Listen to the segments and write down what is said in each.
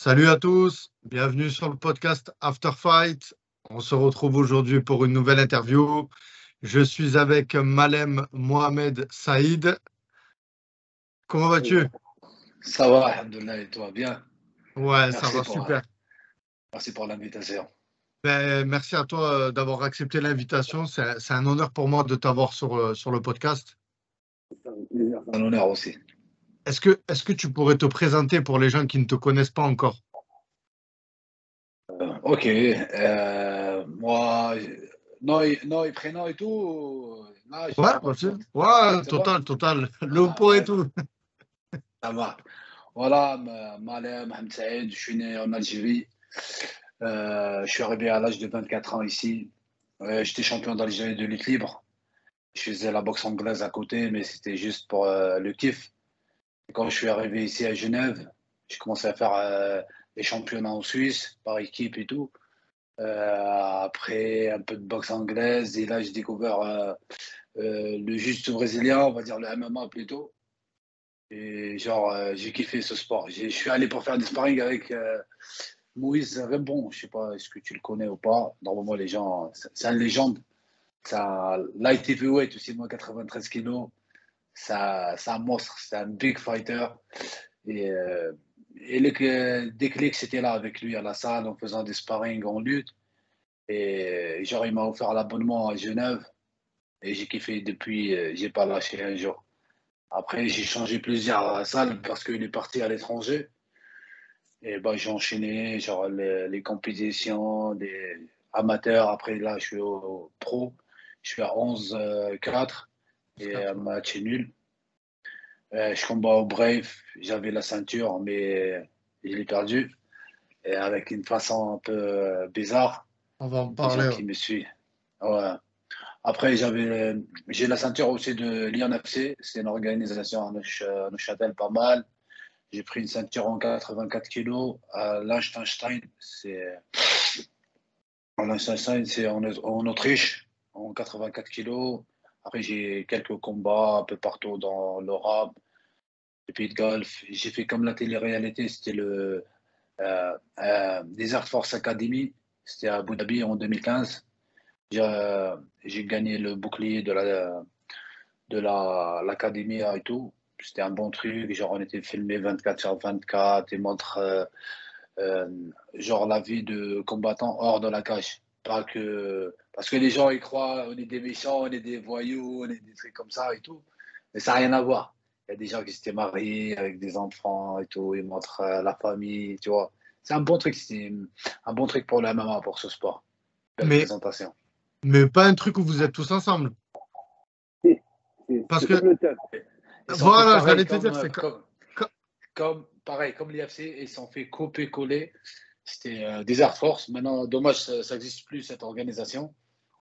Salut à tous, bienvenue sur le podcast After Fight. On se retrouve aujourd'hui pour une nouvelle interview. Je suis avec Malem Mohamed Saïd. Comment vas-tu? Ça va, alhamdoulilah, et toi, bien? Ouais, ça Merci va pour, super. merci pour l'invitation. Merci à toi d'avoir accepté l'invitation. C'est un honneur pour moi de t'avoir sur le podcast. C'est un honneur aussi. Est-ce que tu pourrais te présenter pour les gens qui ne te connaissent pas encore? Ok, moi, nom et prénom et tout, là, je dois Ouais, rendre vas-y. compte. Ouais, C'est bon? total. Le Ah, pot et vas-y, tout. ça va. Voilà, Malem Mohamed Saïd, je suis né en Algérie. Je suis arrivé à l'âge de 24 ans ici. J'étais champion d'Algérie de lutte libre. Je faisais la boxe anglaise à côté, mais c'était juste pour le kiff. Quand je suis arrivé ici à Genève, j'ai commencé à faire des championnats en Suisse par équipe et tout. Après, un peu de boxe anglaise. Et là, j'ai découvert le jiu-jitsu brésilien, on va dire le MMA plutôt. Et genre, j'ai kiffé ce sport. Je suis allé pour faire des sparring avec Moïse Rembon. Je sais pas, est-ce que tu le connais ou pas? Normalement, les gens, c'est une légende. C'est un light heavyweight aussi, moins 93 kilos. C'est un monstre, c'est un big fighter. Et, euh, et le déclic, c'était là avec lui à la salle, en faisant des sparring en lutte. Et genre, il m'a offert l'abonnement à Genève. Et j'ai kiffé depuis, j'ai pas lâché un jour. Après, j'ai changé plusieurs salles parce qu'il est parti à l'étranger. Et ben, j'ai enchaîné genre les compétitions des amateurs. Après, là, je suis au pro. Je suis à 11-4 et un match est nul. Je combats au Brave. J'avais la ceinture, mais je l'ai perdue. Et avec une façon un peu bizarre. On va en Les gens parler. Ouais. qui me suivent. Ouais. Après, j'ai la ceinture aussi de l'INFC. C'est une organisation à Neuchâtel pas mal. J'ai pris une ceinture en 84 kilos à Liechtenstein. C'est en Autriche, en 84 kilos. Après, j'ai quelques combats un peu partout dans l'Europe, le Pays de Galles. J'ai fait comme la télé-réalité, c'était le Desert Force Academy. C'était à Abu Dhabi en 2015. J'ai gagné le bouclier l'académie et tout. C'était un bon truc. Genre, on était filmé 24 sur 24 et montre euh, genre la vie de combattant hors de la cage. Pas que parce que les gens ils croient on est des méchants, on est des voyous, on est des trucs comme ça et tout. Mais ça n'a rien à voir. Il y a des gens qui s'étaient mariés avec des enfants et tout. Ils montrent la famille, tu vois. C'est un bon truc. C'est un bon truc pour le MMA, pour ce sport. Belle Mais, présentation. mais pas un truc où vous êtes tous ensemble. C'est Parce c'est comme que, le teuf. Ils sont fait voilà, pareil j'allais te dire, c'est co- pareil, comme l'IFC, ils sont fait copier-coller. C'était des Air Force. Maintenant, dommage, ça n'existe plus, cette organisation.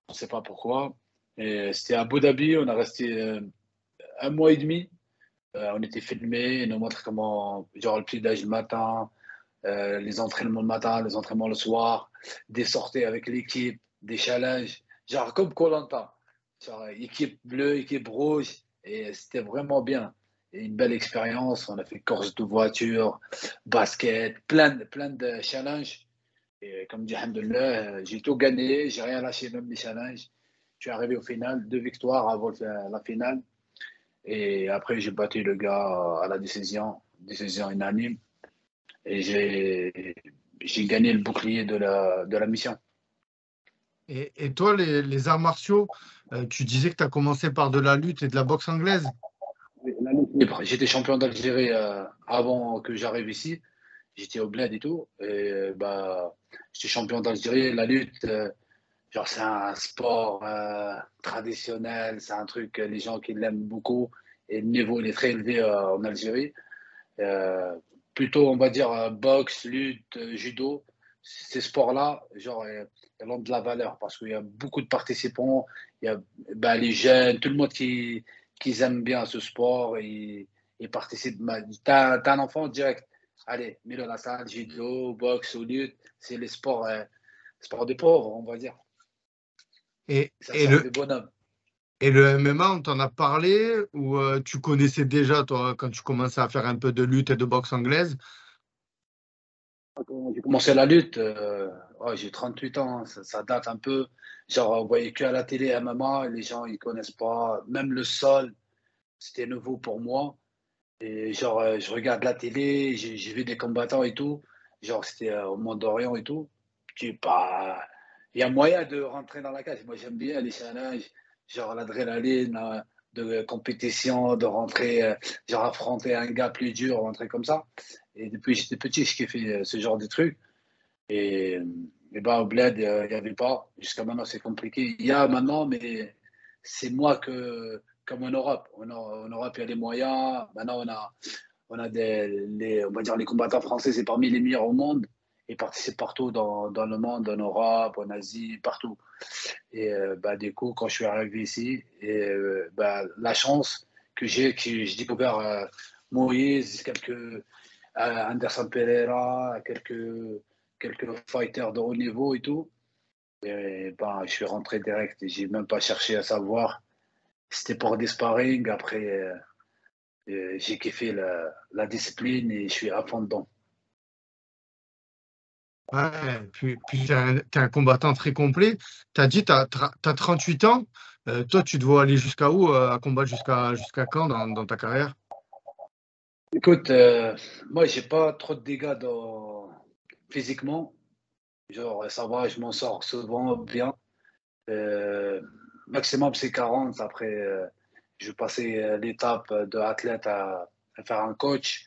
On ne sait pas pourquoi. Et c'était à Abu Dhabi, on a resté un mois et demi. On était filmés, ils nous montrent comment, genre le petit-déj le matin, les entraînements le matin, les entraînements le soir, des sorties avec l'équipe, des challenges, genre comme koh. Genre équipe bleue, équipe rouge, et c'était vraiment bien. Et une belle expérience, on a fait course de voiture, basket, plein de challenges. Et comme dit Alhamdoulilah, j'ai tout gagné, j'ai rien lâché, même les challenges. Je suis arrivé au final, 2 victoires avant la finale. Et après, j'ai battu le gars à la décision unanime. Et j'ai gagné le bouclier de la mission. et toi, les arts martiaux, tu disais que tu as commencé par de la lutte et de la boxe anglaise. La lutte libre. J'étais champion d'Algérie avant que j'arrive ici. J'étais au bled et tout. Et bah, j'étais champion d'Algérie. La lutte, genre, c'est un sport traditionnel. C'est un truc, les gens qui l'aiment beaucoup. Et le niveau, il est très élevé en Algérie. Euh, Plutôt, on va dire, boxe, lutte, judo. Ces sports-là, genre, ils ont de la valeur parce qu'il y a beaucoup de participants. Il y a ben, les jeunes, tout le monde qui aime bien ce sport et participe. Ben, t'as un enfant direct. Allez, mets-le à la salle, judo, boxe ou lutte. C'est les sports des pauvres, on va dire. Et, Ça et sort le, des bonhommes. et le MMA, on t'en a parlé ou tu connaissais déjà, toi, quand tu commençais à faire un peu de lutte et de boxe anglaise? Quand j'ai commencé la lutte, ouais, j'ai 38 ans, hein, ça date un peu. Genre, on voyait que à la télé MMA, les gens ils connaissent pas. Même le sol, c'était nouveau pour moi. Et genre, je regarde la télé, j'ai vu des combattants et tout. Genre, c'était au Mont-Dorion et tout. Tu pas, il y a moyen de rentrer dans la cage. Moi, j'aime bien les challenges, genre l'adrénaline de compétition, de rentrer, genre affronter un gars plus dur, rentrer comme ça. Et depuis que j'étais petit, je kiffais ce genre de trucs. Et, et ben, au bled, il n'y avait pas. Jusqu'à maintenant, c'est compliqué. Il y a maintenant, mais c'est moins que comme en Europe. En Europe, il y a les moyens. Maintenant, on a on va dire les combattants français, c'est parmi les meilleurs au monde. Ils participent partout dans le monde, en Europe, en Asie, partout. Et bah, du coup, quand je suis arrivé ici, et, bah, la chance que j'ai découvert Moïse, Anderson Pereira, quelques fighters de haut niveau et tout. Et ben, je suis rentré direct et j'ai même pas cherché à savoir. C'était pour des sparring. Après, j'ai kiffé la discipline et je suis à fond dedans. Ouais, puis t'es un combattant très complet. Tu as dit, tu as 38 ans. Toi, tu dois aller jusqu'à où à combattre jusqu'à quand dans ta carrière? Écoute, moi, j'ai pas trop de dégâts physiquement. Genre, ça va, je m'en sors souvent bien. Euh, Maximum, c'est 40. Après, je vais passer l'étape de athlète à faire un coach.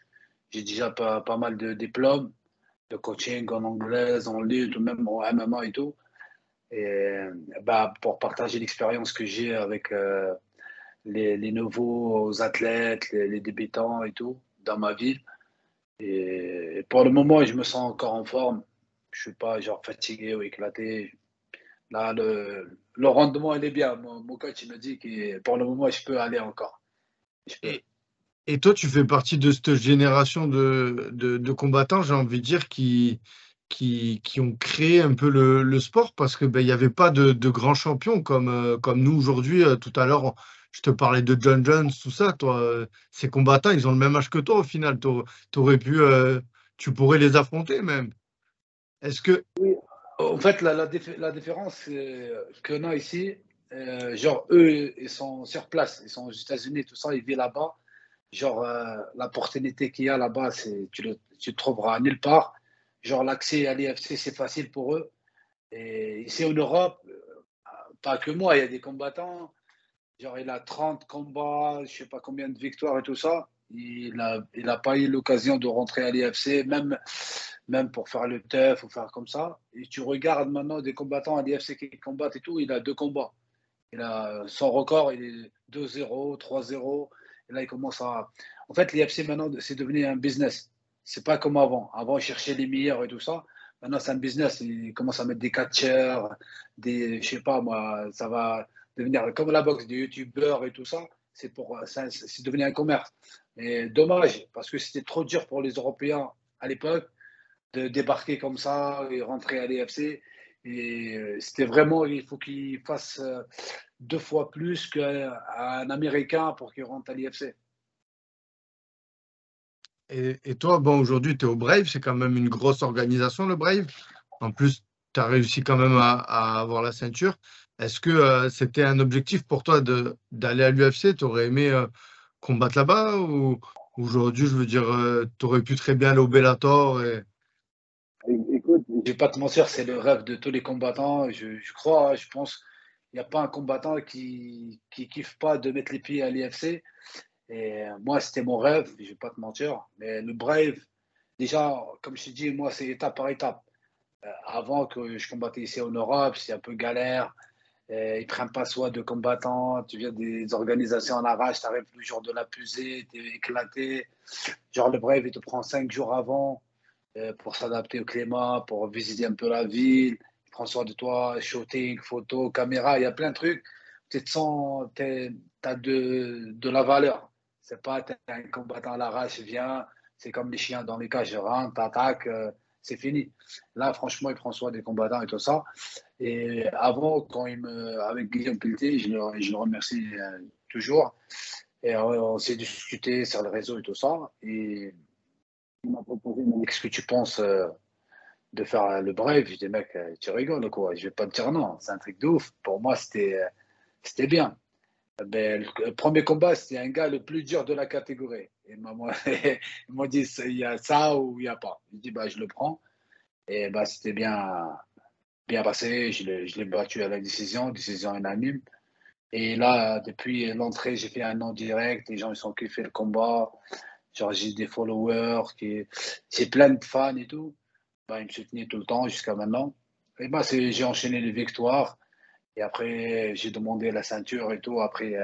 J'ai déjà pas mal de diplômes de coaching en anglaise, en lutte, ou même en MMA et tout. Et bah, pour partager l'expérience que j'ai avec les nouveaux athlètes, les débutants et tout, dans ma ville. Et pour le moment, je me sens encore en forme. Je suis pas genre fatigué ou éclaté. Là, le rendement, il est bien. Mon coach, il me dit que pour le moment, je peux aller encore. Je peux. Et, et toi, tu fais partie de cette génération de combattants, j'ai envie de dire, qui ont créé un peu le sport parce que ben, il n'y avait pas de grands champions comme nous aujourd'hui. Tout à l'heure, je te parlais de John Jones, tout ça. Toi, ces combattants, ils ont le même âge que toi au final. T'aurais pu, tu pourrais les affronter même. Est-ce que, En fait, la différence qu'on a ici, genre, eux, ils sont sur place. Ils sont aux États-Unis, tout ça, ils vivent là-bas. Genre, l'opportunité qu'il y a là-bas, tu le trouveras nulle part. Genre, l'accès à l'IFC, c'est facile pour eux. Et ici en Europe, pas que moi, il y a des combattants. Genre, il a 30 combats, je sais pas combien de victoires et tout ça. Il a pas eu l'occasion de rentrer à l'IFC, même pour faire le teuf ou faire comme ça. Et tu regardes maintenant des combattants à l'IFC qui combattent et tout, il a deux combats. Son record, il est 2-0, 3-0. Et là, il commence à. En fait, l'IFC maintenant, c'est devenu un business. C'est pas comme avant. Avant, il cherchait les meilleurs et tout ça. Maintenant, c'est un business. Il commence à mettre des catcheurs, je sais pas moi, ça va devenir comme la boxe, des youtubeurs et tout ça. C'est devenu un commerce. Mais dommage, parce que c'était trop dur pour les Européens à l'époque de débarquer comme ça et rentrer à l'IFC. Et c'était vraiment, il faut qu'ils fassent deux fois plus qu'un Américain pour qu'il rentre à l'IFC. et toi, bon, aujourd'hui, tu es au Brave, c'est quand même une grosse organisation, le Brave. En plus, tu as réussi quand même à avoir la ceinture. Est-ce que c'était un objectif pour toi d'aller à l'UFC? Tu aurais aimé combattre là-bas ou aujourd'hui, je veux dire, tu aurais pu très bien aller au Bellator Écoute, je vais pas te mentir, c'est le rêve de tous les combattants. Je crois, je pense, il n'y a pas un combattant qui kiffe pas de mettre les pieds à l'IFC. Et moi, c'était mon rêve, je vais pas te mentir. Mais le Brave, déjà, comme je t'ai dit, moi, c'est étape par étape. Avant que je combattais ici en Europe, c'est un peu galère. Ils prennent pas soin de combattants. Tu viens des organisations en arrache, tu arrives le jour de la pesée, tu es éclaté. Genre, le Brave, il te prend 5 jours avant pour s'adapter au climat, pour visiter un peu la ville. Il prend soin de toi, shooting, photo, caméra, il y a plein de trucs. Tu te sens, as de la valeur. C'est pas t'es un combattant à l'arrache, viens, c'est comme les chiens dans les cages, je rentre, t'attaques, c'est fini. Là, franchement, il prend soin des combattants et tout ça. Et avant, avec Guillaume Pelletier, je le remercie toujours. Et on s'est discuté sur le réseau et tout ça. Et il m'a proposé, il m'a dit, qu'est-ce que tu penses de faire le brave. Je dis, mec, tu rigoles quoi, je vais pas te dire non, c'est un truc de ouf. Pour moi, c'était bien. Ben, le premier combat, c'était un gars le plus dur de la catégorie. Ils m'ont dit, il y a ça ou il n'y a pas. Je dis, bah, je le prends. Et bah, c'était bien passé. Je l'ai battu à la décision unanime. Et là, depuis l'entrée, j'ai fait un an direct. Les gens, ils sont kiffés le combat. Genre, j'ai des followers, j'ai plein de fans et tout. Bah, ils me soutenaient tout le temps jusqu'à maintenant. Et bah, j'ai enchaîné les victoires. Et après, j'ai demandé la ceinture et tout. Après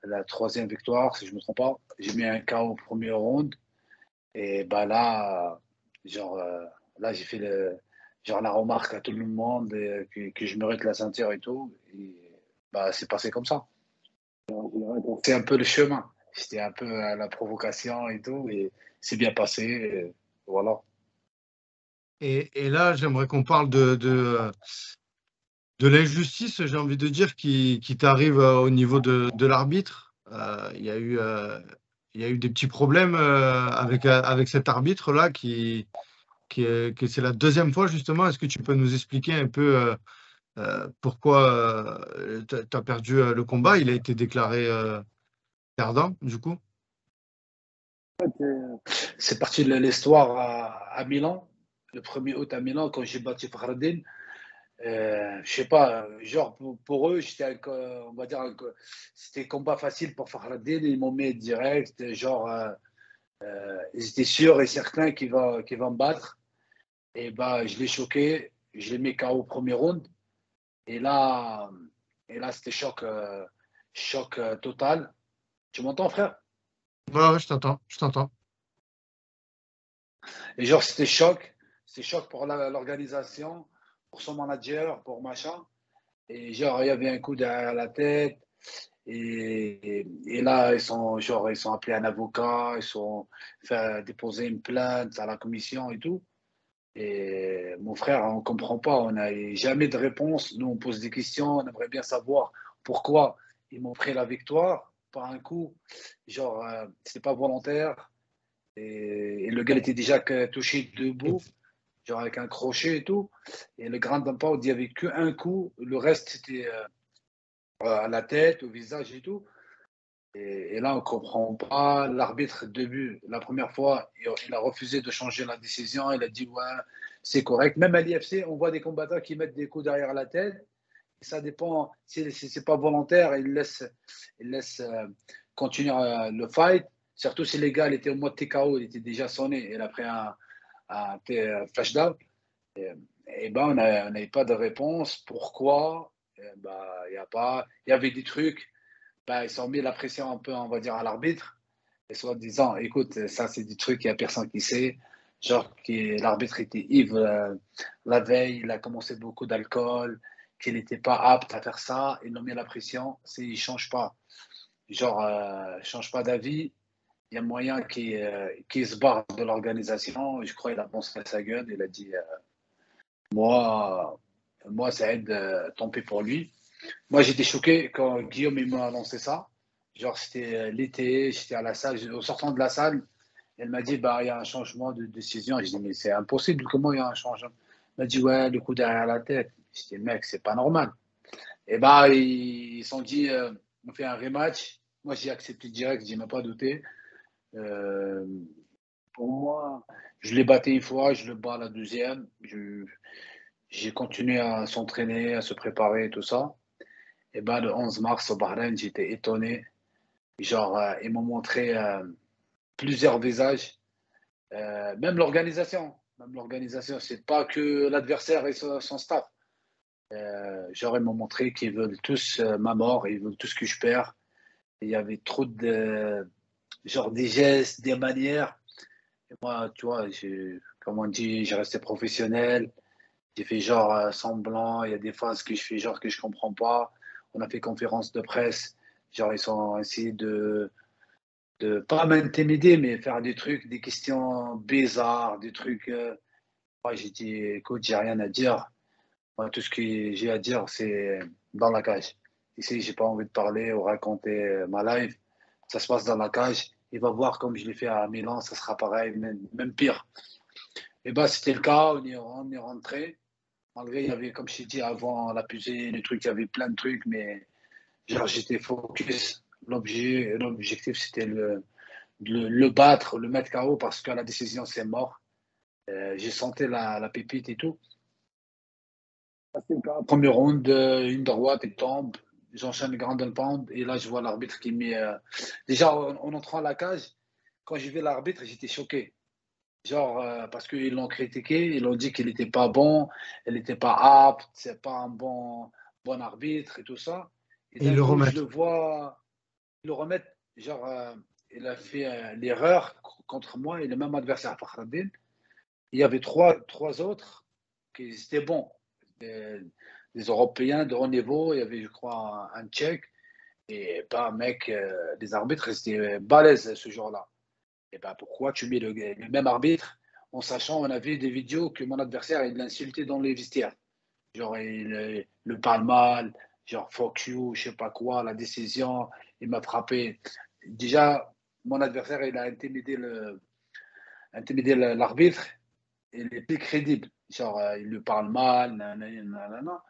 la troisième victoire, si je ne me trompe pas, j'ai mis un KO au premier round. Et bah là, genre, là, j'ai fait genre, la remarque à tout le monde que je mérite la ceinture et tout. Et bah, c'est passé comme ça. C'est un peu le chemin. C'était un peu à la provocation et tout. Et c'est bien passé. Voilà. Et là, j'aimerais qu'on parle de l'injustice, j'ai envie de dire, qui t'arrive au niveau de l'arbitre. Il y a eu des petits problèmes avec cet arbitre-là que c'est la deuxième fois justement. Est-ce que tu peux nous expliquer un peu pourquoi tu as perdu le combat? Il a été déclaré perdant, du coup. C'est parti de l'histoire à Milan, le 1er août à Milan, quand j'ai battu Fahreddin. Je sais pas, genre pour eux, on va dire, c'était combat facile pour Fahreddin. Ils m'ont mis direct, genre, ils étaient sûrs et certains qu'il va me battre. Et bah, je l'ai choqué, je l'ai mis KO au premier round. Et là, et là c'était choc total. Tu m'entends, frère? Ouais, ouais, je t'entends, je t'entends. Et genre, c'était choc pour l'organisation, pour son manager, pour machin. Et genre, il y avait un coup derrière la tête. Et là, ils sont appelés un avocat, ils sont fait déposer une plainte à la commission et tout. Et mon frère, on ne comprend pas, on n'a jamais de réponse. Nous, on pose des questions, on aimerait bien savoir pourquoi ils m'ont pris la victoire par un coup. Genre, c'est pas volontaire. Et le gars était déjà touché debout, genre avec un crochet et tout. Et le grand d'impact, il n'y avait qu'un coup. Le reste, c'était à la tête, au visage et tout. Et là, on ne comprend pas. L'arbitre, début, la première fois, il a refusé de changer la décision. Il a dit, ouais, c'est correct. Même à l'IFC, on voit des combattants qui mettent des coups derrière la tête. Et ça dépend, si ce n'est pas volontaire, il laisse continuer le fight. Surtout si les gars il était au mode TKO, il était déjà sonné. Il a pris un flashdown. Et ben, on n'avait pas de réponse. Pourquoi? Ben, il y avait des trucs. Ben, ils ont mis la pression un peu, on va dire, à l'arbitre. Et soit disant, écoute, ça, c'est des trucs qu'il n'y a personne qui sait. Genre, que l'arbitre était ivre la veille, il a commencé beaucoup d'alcool, qu'il n'était pas apte à faire ça. Ils ont mis la pression. S'il ne change pas, genre, change pas d'avis, il y a moyen qu'il se barre de l'organisation. Je crois qu'il a pensé à sa gueule. Il a dit, moi, ça aide, tant pis pour lui. Moi, j'étais choqué quand Guillaume il m'a annoncé ça. Genre, c'était l'été, j'étais à la salle. Au sortant de la salle, elle m'a dit, bah, il y a un changement de décision. Je dis, mais c'est impossible, comment il y a un changement? Elle m'a dit, ouais, le coup derrière la tête. Je dis, mec, c'est pas normal. Et bah, ils se sont dit, on fait un rematch. Moi, j'ai accepté direct, je n'ai même pas douté. Euh, pour moi, je l'ai battu une fois, je le bats la deuxième. J'ai continué à s'entraîner, à se préparer, tout ça. Et ben, le 11 mars au Bahreïn, j'étais étonné. Genre, ils m'ont montré plusieurs visages, même l'organisation. Même l'organisation, c'est pas que l'adversaire et son staff. Genre, ils m'ont montré qu'ils veulent tous ma mort, ils veulent tous que je perds. Il y avait trop de, genre, des gestes, des manières. Et moi, tu vois, comme on dit, j'ai resté professionnel. J'ai fait genre semblant. Il y a des phases que je fais genre que je comprends pas. On a fait conférence de presse. Genre, ils ont essayé de pas m'intimider, mais faire des trucs, des questions bizarres, des trucs. Moi, j'ai dit, écoute, j'ai rien à dire. Moi, tout ce que j'ai à dire, c'est dans la cage. Ici, j'ai pas envie de parler ou raconter ma life. Ça se passe dans la cage. Il va voir comme je l'ai fait à Milan, ça sera pareil, même pire. Et bah, c'était le cas, on est rentré. Malgré, il y avait, comme je t'ai dit, avant la pesée, les trucs, il y avait plein de trucs, mais genre, j'étais focus. L'objectif, c'était le battre, le mettre KO parce qu'à la décision, c'est mort. J'ai senti la pépite et tout. Premier round, une droite, il tombe. J'enchaîne le grand pound et là, je vois l'arbitre qui met. Déjà, en entrant à la cage, quand j'ai vu l'arbitre, j'étais choqué. Genre, parce qu'ils l'ont critiqué, ils l'ont dit qu'il n'était pas bon, il n'était pas apte, c'est pas un bon arbitre et tout ça. Et Et ils d'un le coup, je remettent. le vois, ils le remettent. Genre, il a fait l'erreur contre moi et le même adversaire, Fakhreddin. Il y avait trois autres qui étaient bons. Des Européens de haut niveau. Il y avait, je crois, un Tchèque. Et bah, mec, les arbitres, étaient balèzes ce jour-là. Et ben pourquoi tu mets le même arbitre en sachant, on a vu des vidéos que mon adversaire, il l'insultait dans les vestiaires. Genre, il le parle mal, genre, fuck you, je sais pas quoi, la décision, il m'a frappé. Déjà, mon adversaire, il a intimidé l'arbitre, il est plus crédible. Genre, il lui parle mal, nanana.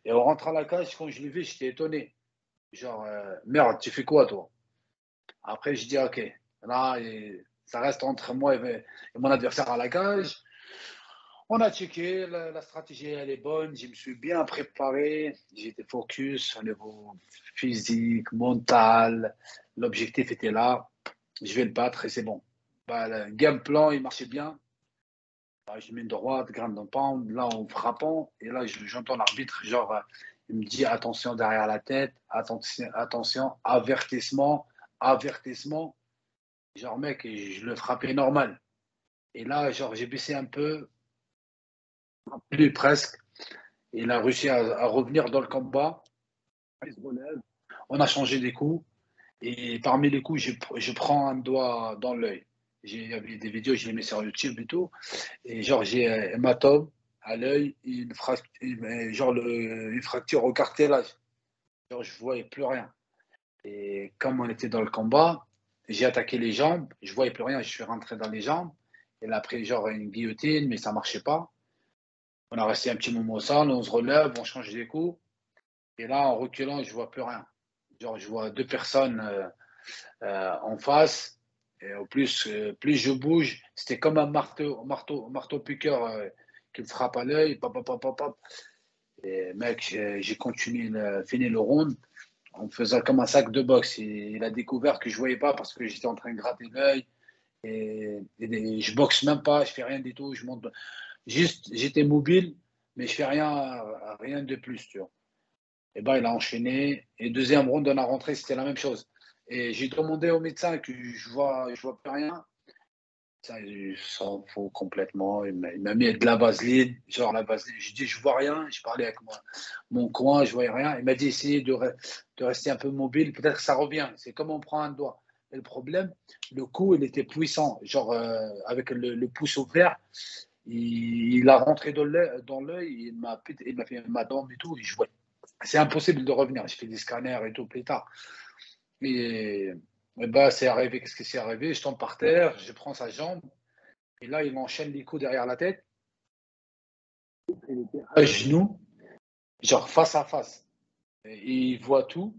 Et on rentre à la cage, quand je l'ai vu, j'étais étonné. Genre, merde, tu fais quoi, toi? Après, je dis, OK, là, ça reste entre moi et mon adversaire à la cage. On a checké, la stratégie, elle est bonne. Je me suis bien préparé. J'étais focus au niveau physique, mental. L'objectif était là. Je vais le battre et c'est bon. Bah, le game plan, il marchait bien. Bah, je mets une droite, grande pound, là en frappant. Et là, j'entends l'arbitre, genre, il me dit attention derrière la tête, attention, avertissement, avertissement. Genre, mec, je le frappais normal. Et là, genre, j'ai baissé un peu, plus presque. Il a réussi à revenir dans le combat. Il se relève. On a changé des coups. Et parmi les coups, je prends un doigt dans l'œil. Il y avait des vidéos, je les mets sur YouTube et tout. Et genre, j'ai un hématome à l'œil, genre une fracture au cartilage. Genre, je ne voyais plus rien. Et comme on était dans le combat, j'ai attaqué les jambes, je ne voyais plus rien, je suis rentré dans les jambes. Il a pris genre une guillotine, mais ça ne marchait pas. On a resté un petit moment au sol, on se relève, on change des coups. Et là, en reculant, je ne vois plus rien. Genre, je vois deux personnes en face. Et au plus, plus je bouge, c'était comme un marteau piqueur qui me frappe à l'œil. Pop, pop, pop, pop, pop. Et mec, j'ai continué, fini le round en faisant comme un sac de boxe. Il a découvert que je ne voyais pas parce que j'étais en train de gratter l'œil. Et je boxe même pas, je fais rien du tout. Je monte, juste, j'étais mobile, mais je fais rien de plus, tu vois. Et ben, il a enchaîné. Et deuxième round, on a rentré, c'était la même chose. Et j'ai demandé au médecin que je vois plus rien. Ça, il s'en fout complètement. Il m'a mis de la vaseline, genre la vaseline. J'ai dit, je vois rien. Je parlais avec moi, mon coin, je voyais rien. Il m'a dit, essayez de rester un peu mobile. Peut-être que ça revient. C'est comme on prend un doigt. Et le problème, le coup, il était puissant. Genre, avec le pouce ouvert, il a rentré dans l'œil, il m'a fait ma dent et tout. Et je vois. C'est impossible de revenir. J'ai fait des scanners et tout plus tard. Et bah, c'est arrivé. Qu'est-ce qui s'est arrivé? Je tombe par terre, je prends sa jambe. Et là, il m'enchaîne les coups derrière la tête. Il était à genoux, genre face à face. Et il voit tout.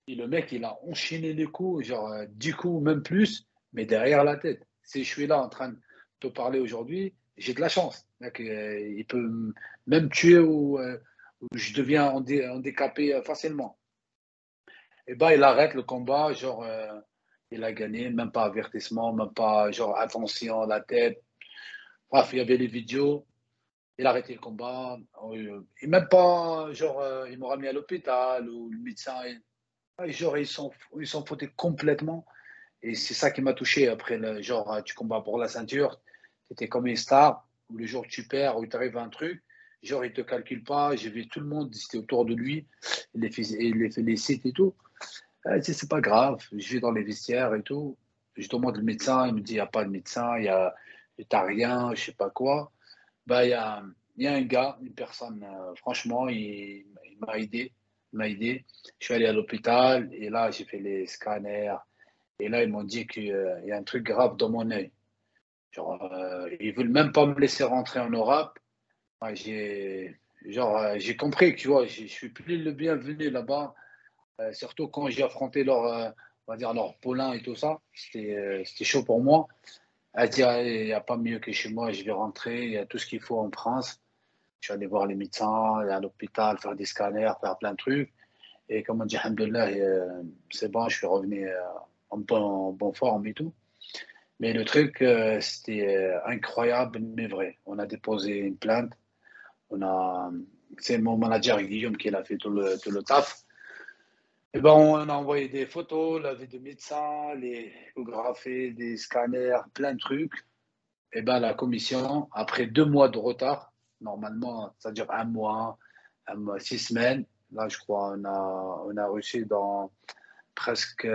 Et le mec, il a enchaîné les coups, genre 10 coups, même plus, mais derrière la tête. Si je suis là en train de te parler aujourd'hui, j'ai de la chance. Mec, il peut même tuer ou je deviens handicapé facilement. Et bah, il arrête le combat, genre, il a gagné, même pas avertissement, même pas, genre, attention, la tête. Bref, il y avait les vidéos, il a arrêté le combat. Et même pas, genre, il m'a ramené à l'hôpital ou le médecin. Genre, ils s'en foutaient complètement. Et c'est ça qui m'a touché après, genre, tu combats pour la ceinture, tu étais comme une star, où le jour que tu perds, où il t'arrive un truc, genre, il ne te calcule pas. J'ai vu tout le monde, c'était autour de lui, il les félicite et tout. C'est pas grave, je vais dans les vestiaires et tout. Je demande le médecin, il me dit, il n'y a pas de médecin, t'as rien, je sais pas quoi. Bah, il y a un gars, une personne, franchement, il m'a aidé. Il m'a aidé. Je suis allé à l'hôpital et là, j'ai fait les scanners. Et là, ils m'ont dit qu'il y a un truc grave dans mon œil. Genre, ils veulent même pas me laisser rentrer en Europe. Ouais, j'ai compris que tu vois, je suis plus le bienvenu là-bas. Surtout quand j'ai affronté on va dire leur poulain et tout ça. C'était chaud pour moi. À dire, il n'y a pas mieux que chez moi, je vais rentrer, il y a tout ce qu'il faut en France. Je suis allé voir les médecins, aller à l'hôpital, faire des scanners, faire plein de trucs. Et comme on dit, alhamdoulilah, c'est bon, je suis revenu en bonne forme et tout. Mais le truc, c'était incroyable, mais vrai. On a déposé une plainte. On a, c'est mon manager Guillaume qui a fait tout le taf. Et ben, on a envoyé des photos, l'avis de médecin, les échographies, des scanners, plein de trucs. Et ben, la commission, après 2 mois de retard, normalement, ça dure un mois, 6 semaines. Là, je crois, on a reçu dans presque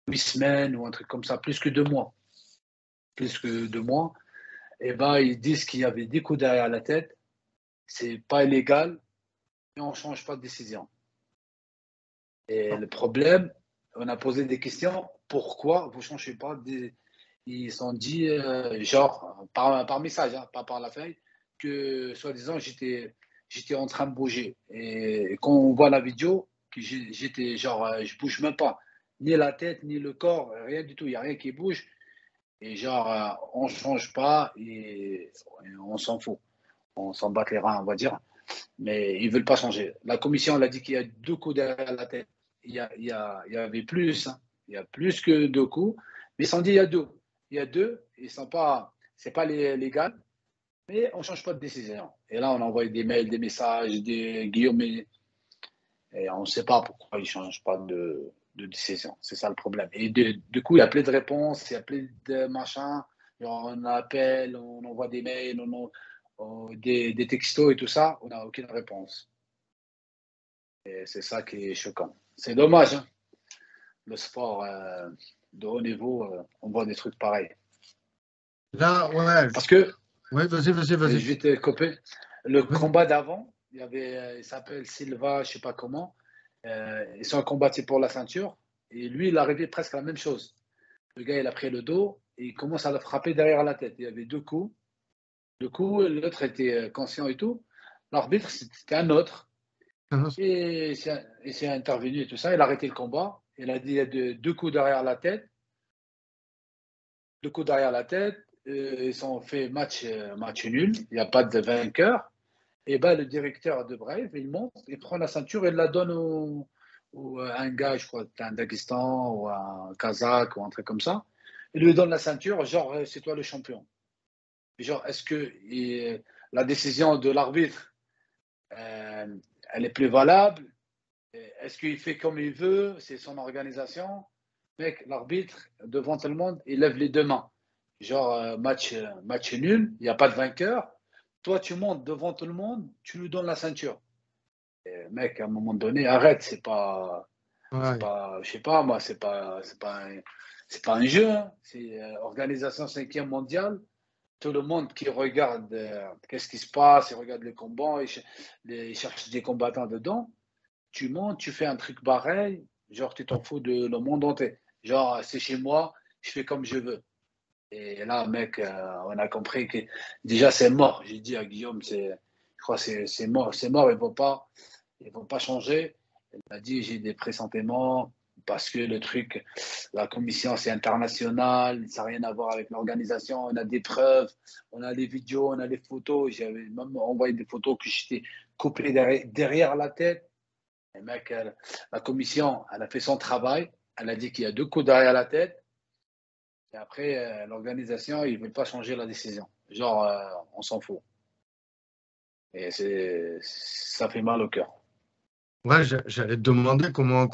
8 semaines ou un truc comme ça, plus que 2 mois. Plus que 2 mois. Et ben, ils disent qu'il y avait des coups derrière la tête. C'est pas illégal, mais on ne change pas de décision. Et le problème, on a posé des questions. Pourquoi vous ne changez pas Ils sont dit, genre, par message, hein, pas par la feuille, que soi-disant, j'étais en train de bouger. Et quand on voit la vidéo, que j'étais genre, je bouge même pas. Ni la tête, ni le corps, rien du tout. Il n'y a rien qui bouge. Et genre, on ne change pas et on s'en fout. On s'en bat les reins, on va dire. Mais ils ne veulent pas changer. La commission, elle a dit qu'il y a 2 coups derrière la tête. Il y avait plus, hein. Il y a plus que 2 coups. Mais ils sont dit il y a deux. Il y a deux. C'est pas légal, mais on ne change pas de décision. Et là, on a envoyé des mails, des messages, des Guillaume, et on ne sait pas pourquoi ils ne changent pas de décision. C'est ça le problème. Et du coup, il y a plein de réponses, il y a plein de machins. On appelle, on envoie des mails, des textos et tout ça, on n'a aucune réponse. Et c'est ça qui est choquant. C'est dommage, hein. Le sport de haut niveau, on voit des trucs pareils. Là, ouais. Parce que, Ouais, vas-y. je vais te couper, le Vas-y. combat d'avant, il s'appelle Silva, je ne sais pas comment, ils sont combattus pour la ceinture, et lui, il arrivait presque à la même chose. Le gars, il a pris le dos, et il commence à le frapper derrière la tête. Il y avait 2 coups. 2 coups, l'autre était conscient et tout. L'arbitre, c'était un autre. Et c'est intervenu et tout ça. Il a arrêté le combat. Il a dit il y a 2 coups derrière la tête. 2 coups derrière la tête. Ils ont fait match nul. Il n'y a pas de vainqueur. Et ben, le directeur de Brave, il monte, il prend la ceinture et il la donne à un gars, je crois, un Daghestan ou un Kazakh ou un truc comme ça. Il lui donne la ceinture, genre, c'est toi le champion. Genre, est-ce que la décision de l'arbitre, elle est plus valable? Est-ce qu'il fait comme il veut? C'est son organisation. Mec, l'arbitre, devant tout le monde, il lève les 2 mains. Genre, match nul, il n'y a pas de vainqueur. Toi, tu montes devant tout le monde, tu lui donnes la ceinture. Et, mec, à un moment donné, arrête, Ouais. je sais pas, moi, c'est pas un jeu, hein. C'est organisation 5e mondiale. Tout le monde qui regarde qu'est-ce qui se passe, il regarde les combats, il cherche des combattants dedans. Tu montes, tu fais un truc pareil, genre tu t'en fous de le monde entier. Genre, c'est chez moi, je fais comme je veux. Et là, mec, on a compris que déjà c'est mort. J'ai dit à Guillaume, je crois que c'est mort, ils vont pas changer. Il m'a dit, j'ai des pressentiments parce que le truc, la commission, c'est international, ça n'a rien à voir avec l'organisation. On a des preuves, on a les vidéos, on a les photos. J'avais même envoyé des photos que j'étais coupé derrière la tête. Et mec, la commission, elle a fait son travail. Elle a dit qu'il y a 2 coups derrière la tête. Et après, l'organisation, ils ne veulent pas changer la décision. Genre, on s'en fout. Et ça fait mal au cœur. Ouais, j'allais te demander comment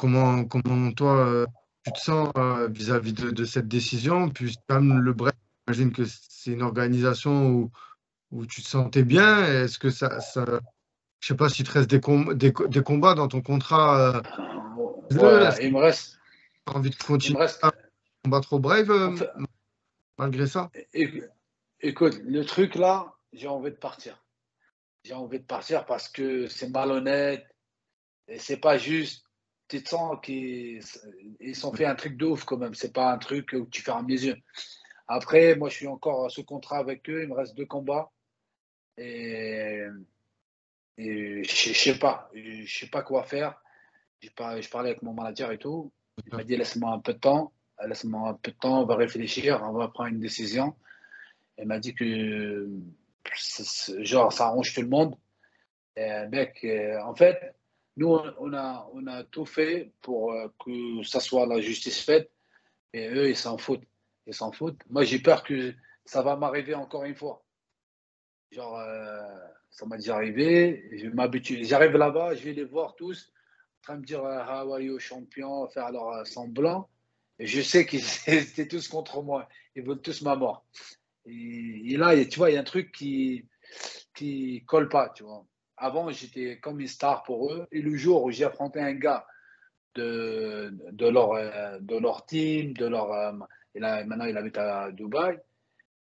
toi, tu te sens vis-à-vis de cette décision. Puis, comme le Brest, j'imagine que c'est une organisation où tu te sentais bien. Est-ce que je sais pas s'il te reste des combats dans ton contrat. Est-ce Ouais, que tu as envie de il me continuer reste. à combattre au Brave En fait, malgré ça? écoute, le truc là, j'ai envie de partir. J'ai envie de partir parce que c'est malhonnête et c'est pas juste. Tu te sens qu'ils ont fait un truc de ouf quand même. C'est pas un truc où tu fermes les yeux. Après, moi, je suis encore sous contrat avec eux. Il me reste 2 combats. Et, je ne sais pas quoi faire. Je parlais avec mon manager et tout. Il m'a dit laisse-moi un peu de temps. Laisse-moi un peu de temps, on va réfléchir, on va prendre une décision. Il m'a dit que genre ça arrange tout le monde. Mec, en fait, nous on a tout fait pour que ça soit la justice faite. Et eux, ils s'en foutent. Ils s'en foutent. Moi, j'ai peur que ça va m'arriver encore une fois. Genre, ça m'a déjà arrivé. Je m'habitue. J'arrive là-bas, je vais les voir tous, en train de me dire How are you, champion, faire leur semblant. Et je sais qu'ils étaient tous contre moi. Ils veulent tous ma mort. Et là, tu vois, il y a un truc qui colle pas, tu vois. Avant, j'étais comme une star pour eux. Et le jour où j'ai affronté un gars de leur team, et là, maintenant, il habite à Dubaï.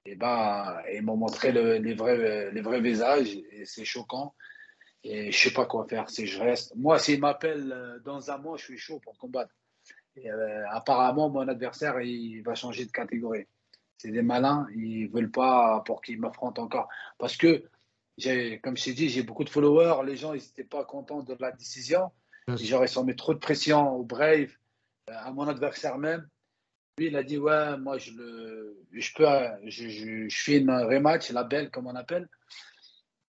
Et ben, ils m'ont montré les vrais visages et c'est choquant. Et je sais pas quoi faire si je reste. Moi, s'ils m'appellent dans un mois, je suis chaud pour combattre. Et, apparemment, mon adversaire, il va changer de catégorie. C'est des malins, ils veulent pas pour qu'ils m'affrontent encore. Parce que, comme je t'ai dit, j'ai beaucoup de followers. Les gens, ils n'étaient pas contents de la décision. Et Yes. genre, ils ont mis trop de pression au Brave, à mon adversaire même. Lui, il a dit, ouais, moi, je fais une rematch, la belle, comme on appelle.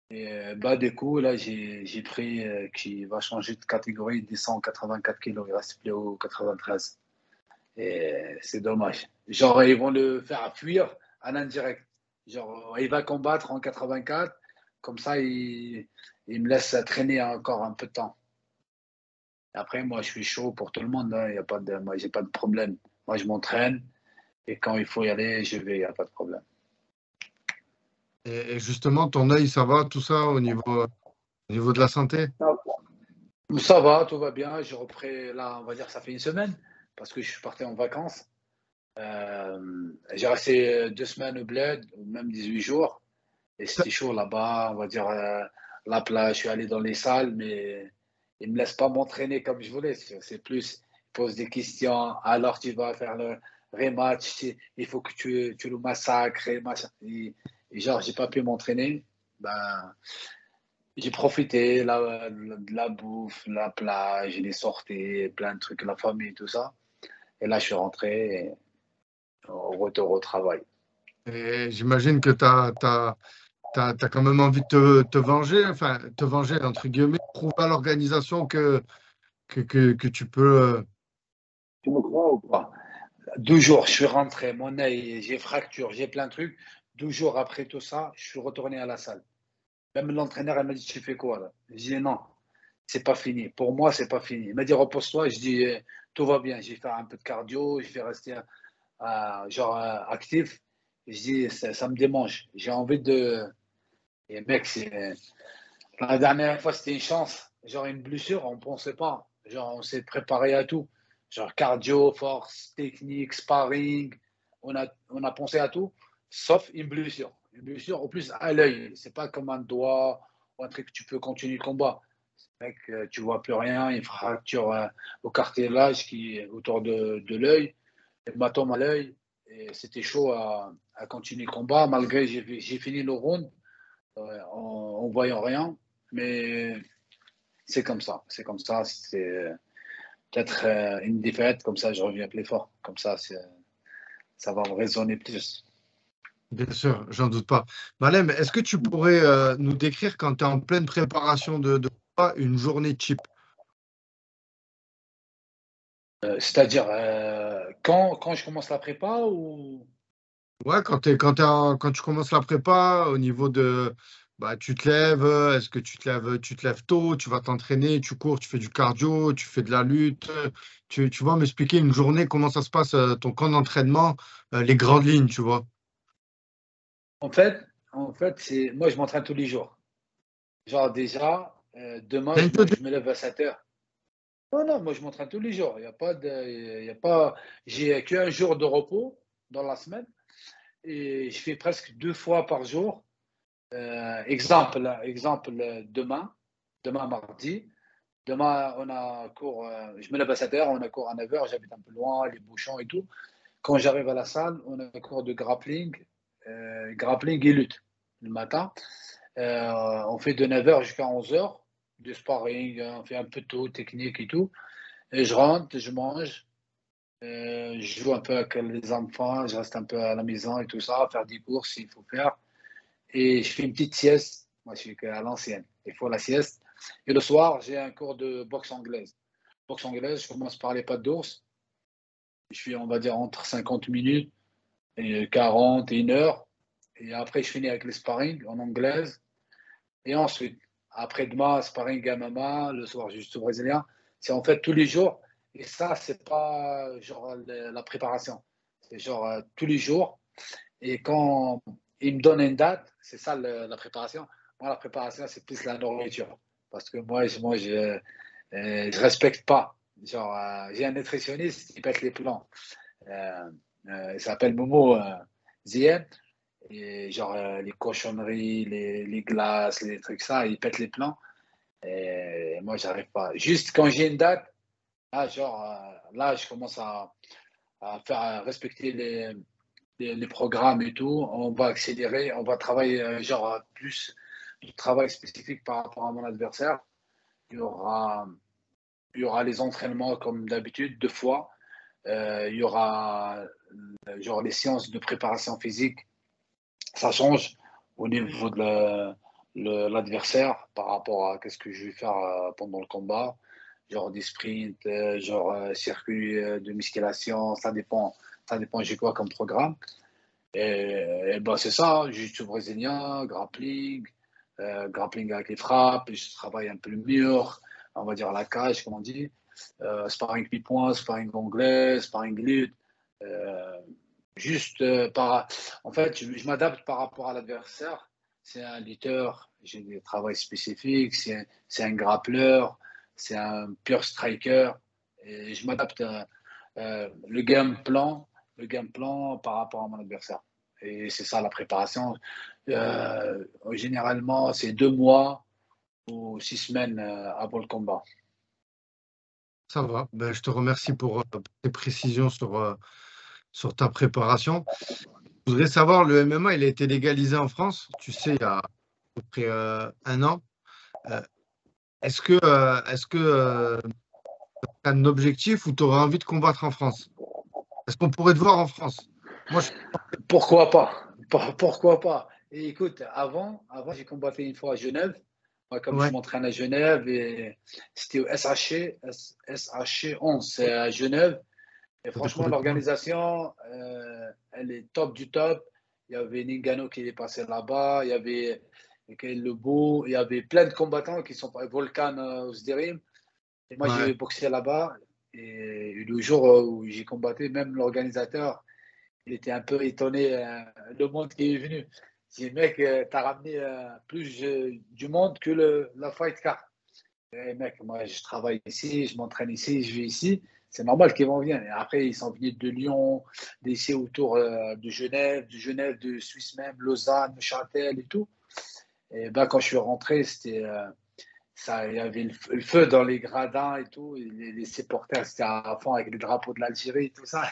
Et bah, du coup, là, j'ai pris qui va changer de catégorie, il descend en 84 kilos, il reste plus au 93. Et c'est dommage. Genre, ils vont le faire fuir en indirect. Genre, il va combattre en 84, comme ça, il me laisse traîner encore un peu de temps. Après, moi, je suis chaud pour tout le monde, hein. Moi, j'ai pas de problème. Moi, je m'entraîne. Et quand il faut y aller, je vais, il n'y a pas de problème. Et justement, ton œil, ça va, tout ça au niveau de la santé? Ça va, tout va bien. J'ai repris, là, on va dire, ça fait une semaine, parce que je suis parti en vacances. J'ai resté 2 semaines au bled, ou même 18 jours. Et c'était chaud là-bas, on va dire, la plage. Je suis allé dans les salles, mais ils ne me laissent pas m'entraîner comme je voulais. C'est plus, ils posent des questions. Alors, tu vas faire le rematch, il faut que tu le massacres. Et genre, j'ai pas pu m'entraîner. Ben, j'ai profité de la bouffe, la plage, les sorties, plein de trucs, la famille, tout ça. Et là, je suis rentré au retour au travail. Et j'imagine que t'as quand même envie de te venger, enfin, te venger, entre guillemets, prouver à l'organisation que tu peux. Tu me crois ou pas? 2 jours, je suis rentré, mon œil, j'ai fracture, j'ai plein de trucs. 2 jours après tout ça, je suis retourné à la salle. Même l'entraîneur, elle m'a dit, tu fais quoi là? Je dis non, c'est pas fini. Pour moi, c'est pas fini. Il m'a dit, repose-toi. Je dis, tout va bien. J'ai fait un peu de cardio, je vais rester genre actif. Je dis, ça me démange. J'ai envie de. Et mec, la dernière fois, c'était une chance. Genre une blessure, on ne pensait pas. Genre, on s'est préparé à tout. Genre cardio, force, technique, sparring. On a pensé à tout, sauf une blessure. Une blessure, au plus à l'œil. C'est pas comme un doigt ou un truc que tu peux continuer le combat. Mec, tu vois plus rien, une fracture au cartilage qui est autour de l'œil, hématome à l'œil. Et c'était chaud à continuer le combat, malgré j'ai fini le round en voyant rien. Mais c'est comme ça, c'est comme ça. C'est peut-être une défaite, comme ça je reviens plus fort. Comme ça, ça va me résonner plus. Bien sûr, j'en doute pas. Malem, est-ce que tu pourrais nous décrire quand tu es en pleine préparation de combat, une journée type? C'est-à-dire, quand je commence la prépa ou. Ouais, quand tu commences la prépa, au niveau de, bah, tu te lèves, est-ce que tu te lèves tôt, tu vas t'entraîner, tu cours, tu fais du cardio, tu fais de la lutte, tu vas m'expliquer une journée, comment ça se passe, ton camp d'entraînement, les grandes lignes, tu vois. En fait, moi je m'entraîne tous les jours. Genre déjà, demain, T'as une peu de- je me lève à 7 heures. Non, non, moi je m'entraîne tous les jours. Il y a pas de, il y a pas, j'ai qu'un jour de repos dans la semaine et je fais presque 2 fois par jour. Exemple, demain mardi. Demain, on a cours, je me lève à 7 heures, on a cours à 9 heures, j'habite un peu loin, les bouchons et tout. Quand j'arrive à la salle, on a un cours de grappling et lutte le matin. On fait de 9h jusqu'à 11h, de sparring, on fait un peu de tout, technique et tout. Et je rentre, je mange, je joue un peu avec les enfants, je reste un peu à la maison et tout ça, faire des courses s'il faut faire. Et je fais une petite sieste. Moi, je suis à l'ancienne. Il faut la sieste. Et le soir, j'ai un cours de boxe anglaise. Boxe anglaise, je commence par les pattes d'ours. Je fais, on va dire, entre 50 minutes et 40 et 1 heure. Et après, je finis avec les sparring en anglaise. Et ensuite, après-demain, sparring MMA, le soir, juste au brésilien. C'est en fait tous les jours. Et ça, c'est pas genre la préparation. C'est genre tous les jours. Et quand il me donne une date, c'est ça la préparation. Moi, la préparation, c'est plus la nourriture. Parce que moi, je respecte pas. Genre, j'ai un nutritionniste qui pète les plans. Il s'appelle Momo Zien. Et genre, les cochonneries, les glaces, les trucs, ça, il pète les plans. Et moi, j'arrive pas. Juste quand j'ai une date, là, genre, là, je commence faire à respecter les programmes et tout. On va accélérer, on va travailler, genre, plus de travail spécifique par rapport à mon adversaire. Il y aura, il y aura les entraînements comme d'habitude, 2 fois. Il y aura genre les séances de préparation physique. Ça change au niveau de l'adversaire par rapport à ce que je vais faire pendant le combat. Genre des sprints, genre circuit de musculation, ça dépend j'ai quoi comme programme. Et ben c'est ça, jiu-jitsu brésilien, grappling avec les frappes, je travaille un peu le mur, on va dire la cage, comme on dit, sparring pied-point, sparring anglais, sparring lutte, euh, juste en fait, je m'adapte par rapport à l'adversaire. C'est un lutteur, j'ai des travaux spécifiques, c'est un grappleur, c'est un pure striker, et je m'adapte le game plan par rapport à mon adversaire. Et c'est ça la préparation. Généralement, c'est 2 mois ou 6 semaines avant le combat. Ça va. Ben, je te remercie pour tes précisions sur ta préparation. Je voudrais savoir, le MMA, il a été légalisé en France, tu sais, il y a à peu près 1 an. Euh, est-ce que tu as un objectif ou tu aurais envie de combattre en France? Est-ce qu'on pourrait te voir en France? Moi, je... Pourquoi pas? Pourquoi pas? Et écoute, avant j'ai combattu une fois à Genève. Moi, comme je Ouais, m'entraîne à Genève, et c'était au SHC 11, c'est à Genève. Et c'était franchement, professionnel. l'organisation, elle est top du top. Il y avait Ningano qui est passé là-bas, il y avait Mikael Lebo, il y avait plein de combattants qui sont Volkan Ozdemir. Et moi, Ouais, j'ai boxé là-bas. Et le jour où j'ai combattu, même l'organisateur, il était un peu étonné, le monde qui est venu. J'ai dit, mec, t'as ramené plus du monde que la fight card. Et mec, moi, je travaille ici, je m'entraîne ici, je vis ici. C'est normal qu'ils vont venir. Et après, ils sont venus de Lyon, d'ici autour de Genève, de Suisse même, Lausanne, Neuchâtel et tout. Et ben, quand je suis rentré, c'était ça, il y avait le feu dans les gradins et tout. Et les supporters, c'était à fond avec les drapeaux de l'Algérie et tout ça.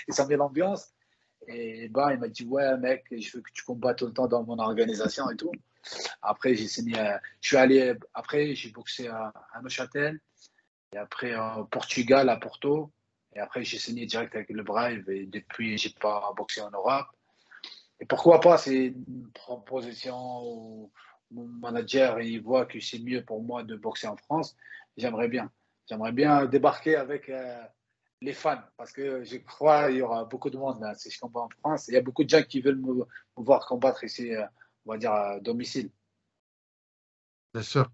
Ils ont mis l'ambiance. Et ben, il m'a dit, ouais, mec, je veux que tu combattes tout le temps dans mon organisation et tout. Après, j'ai signé, je suis allé, après, j'ai boxé à Neuchâtel, et après au Portugal, à Porto. Et après, j'ai signé direct avec le Brave, et depuis, j'ai pas boxé en Europe. Et pourquoi pas, c'est une proposition où mon manager, il voit que c'est mieux pour moi de boxer en France. J'aimerais bien. J'aimerais bien débarquer avec les fans, parce que je crois qu'il y aura beaucoup de monde là, si je combats en France. Il y a beaucoup de gens qui veulent me voir combattre ici, on va dire, à domicile. bien sûr.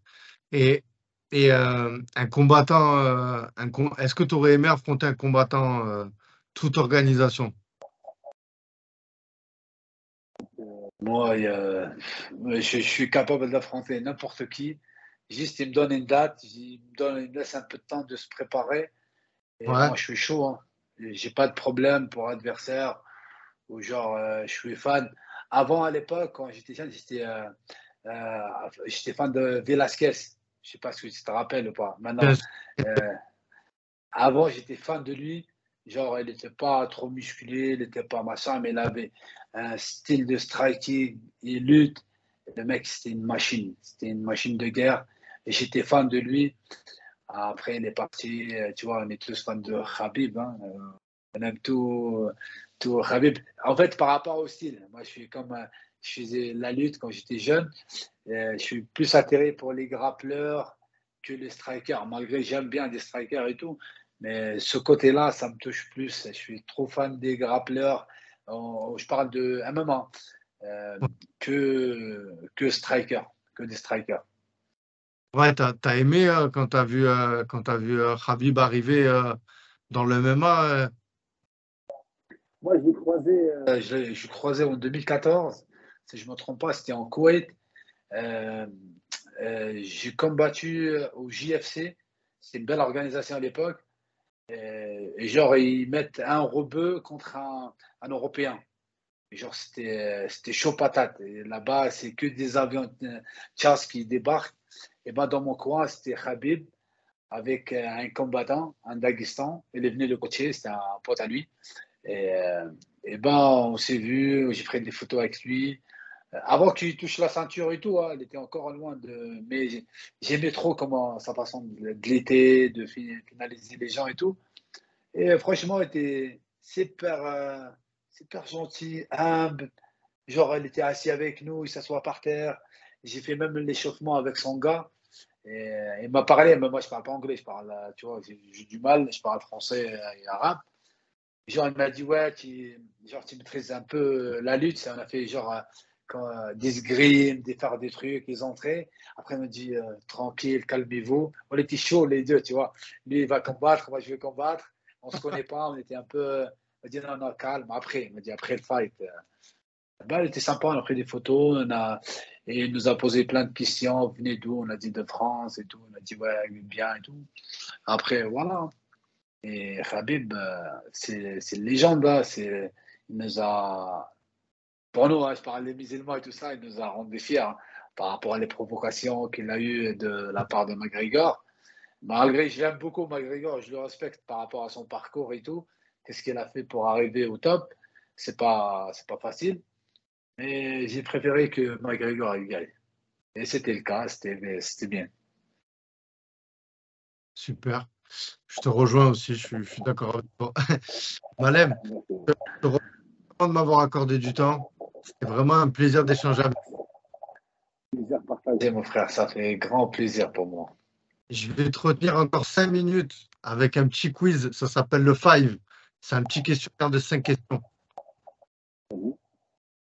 Et, et un combattant, est-ce que tu aurais aimé affronter un combattant, toute organisation? Moi, je suis capable d'affronter n'importe qui. Juste, il me donne une date, il me laisse un peu de temps de se préparer. Et Ouais, moi, je suis chaud. Hein. J'ai pas de problème pour adversaire. Ou genre, je suis fan. Avant, à l'époque, quand j'étais jeune, j'étais fan de Velasquez. Je sais pas si tu te rappelles ou pas. bien Maintenant, sûr. euh, avant, j'étais fan de lui. Genre, il n'était pas trop musclé, il n'était pas machin, mais il avait un style de striking, il lutte. Le mec, c'était une machine de guerre. Et j'étais fan de lui. Après, il est parti, tu vois, on est tous fans de Khabib. Hein. On aime tout Khabib. En fait, par rapport au style, moi, je faisais la lutte quand j'étais jeune. Je suis plus attiré pour les grappleurs que les strikers, malgré que j'aime bien des strikers et tout. Mais ce côté-là, ça me touche plus. Je suis trop fan des grappleurs. Je parle de MMA, que striker, que des strikers. Ouais, t'as aimé quand t'as vu Khabib arriver dans le MMA. Moi, je l'ai croisé en 2014, si je ne me trompe pas, c'était en Koweït. Euh, j'ai combattu au JFC, c'est une belle organisation à l'époque. Et genre, ils mettent un rebeu contre un Européen. Et genre, c'était chaud patate. Et là-bas, c'est que des avions chasse qui débarquent. Et ben, dans mon coin, c'était Khabib avec un combattant, un Daghestan. Il est venu le coacher, c'était un pote à lui. Et, euh, et ben, on s'est vu, j'ai pris des photos avec lui. Avant qu'il touche la ceinture et tout, hein, il était encore loin de. Mais j'aimais trop comment sa façon de glitter, de finaliser les gens et tout. Et franchement, il était super gentil, humble. Genre, il était assis avec nous, il s'assoit par terre. J'ai fait même l'échauffement avec son gars. Et il m'a parlé, mais moi, je parle pas anglais, je parle, tu vois, j'ai du mal, je parle français et arabe. Genre, il m'a dit, ouais, tu maîtrises un peu la lutte. On a fait genre des escrimes, faire des trucs, des entrées. Après, il m'a dit, tranquille, calmez-vous. On était chauds les deux, tu vois. Lui, il va combattre, moi, je vais combattre. On ne se connaît pas, on était un peu. On m'a dit, non, non, calme. Après, il m'a dit, après le fight. Ben, il était sympa, on a pris des photos, et il nous a posé plein de questions. Vous venez d'où? On a dit de France et tout. On a dit, ouais, bien et tout. Après, voilà. Et Khabib, c'est une légende, là. Il nous a, pour nous, hein, je parle des musulmans et tout ça, il nous a rendus fiers hein, par rapport à les provocations qu'il a eues de la part de McGregor. Malgré, je l'aime beaucoup, McGregor, je le respecte par rapport à son parcours et tout. Qu'est-ce qu'il a fait pour arriver au top? C'est pas facile. Mais j'ai préféré que McGregor il gagne. Et c'était le cas, c'était bien. Super. Je te rejoins aussi, je suis d'accord avec toi. Malem, je te remercie de m'avoir accordé du temps. C'était vraiment un plaisir d'échanger avec Plaisir partagé, mon frère, ça fait grand plaisir pour moi. toi. Je vais te retenir encore 5 minutes avec un petit quiz. Ça s'appelle le Five. C'est un petit questionnaire de 5 questions.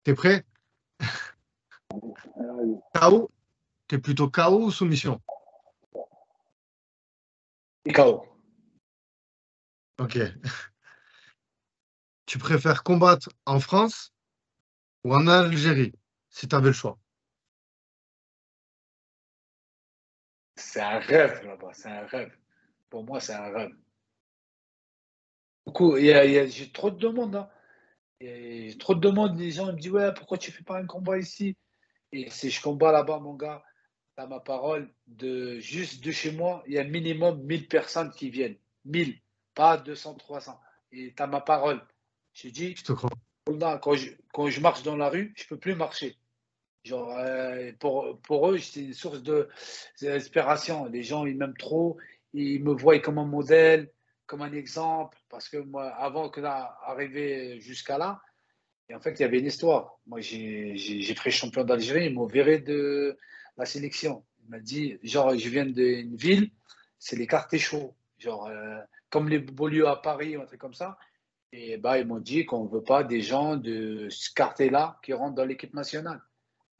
T'es prêt? KO? T'es plutôt KO ou soumission? KO. Ok. Tu préfères combattre en France ou en Algérie, si tu avais le choix? C'est un rêve là-bas, c'est un rêve. Pour moi, c'est un rêve. Beaucoup, j'ai trop de demandes. Hein. J'ai trop de demandes. Les gens me disent, ouais, pourquoi tu fais pas un combat ici? Et si je combats là-bas, mon gars, t'as ma parole, juste de chez moi, il y a minimum 1000 personnes qui viennent. 1000, pas 200, 300. Et t'as ma parole. Je dis, Je te crois. là, quand je marche dans la rue, je peux plus marcher. Genre, pour eux, c'est une source d'inspiration. Les gens, ils m'aiment trop. Ils me voient comme un modèle, comme un exemple. Parce que moi, avant que d'arriver jusqu'à là, et en fait, il y avait une histoire. Moi, j'ai pris champion d'Algérie. Ils m'ont viré de la sélection. Il m'a dit, genre, je viens d'une ville, c'est les quartiers chauds. Genre, comme les beaux lieux à Paris, ou un truc comme ça. Et bah, ils m'ont dit qu'on ne veut pas des gens de ce quartier-là qui rentrent dans l'équipe nationale.